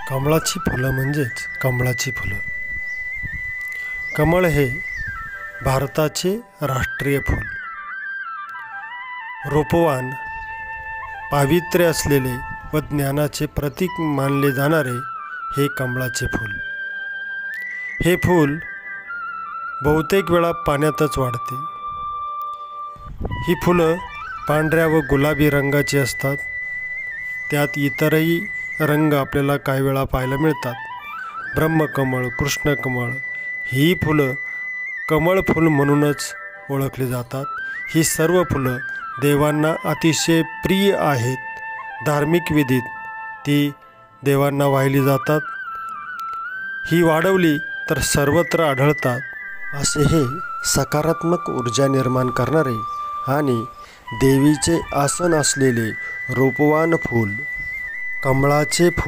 कमळाची फुलं म्हणजेच कमळाची फुलं. कमळ हे भारताचे राष्ट्रीय फूल, रोपवान, पावित्र्य असलेले व ज्ञानाचे प्रतीक मानले जाणारे हे कमळाचे फूल. हे फूल बहुतेक वेळा पाण्यातच वाढते. ही फुलं पांढऱ्या व गुलाबी रंगाची असतात. त्यात इतरही रंग आपल्याला काही वेळा पाहायला मिळतात. ब्रह्मकमळ, कृष्णकमळ ही फुलं कमळ फूल म्हणूनच ओळखली जातात. ही सर्व फुलं देवांना अतिशय प्रिय आहेत. धार्मिक विधीत ती देवांना वाहिली जातात. ही वाढवली तर सर्वत्र आढळतात. असे हे सकारात्मक ऊर्जा निर्माण करणारे आणि देवीचे आसन असलेले रूपवान फूल कमळाचे फूल.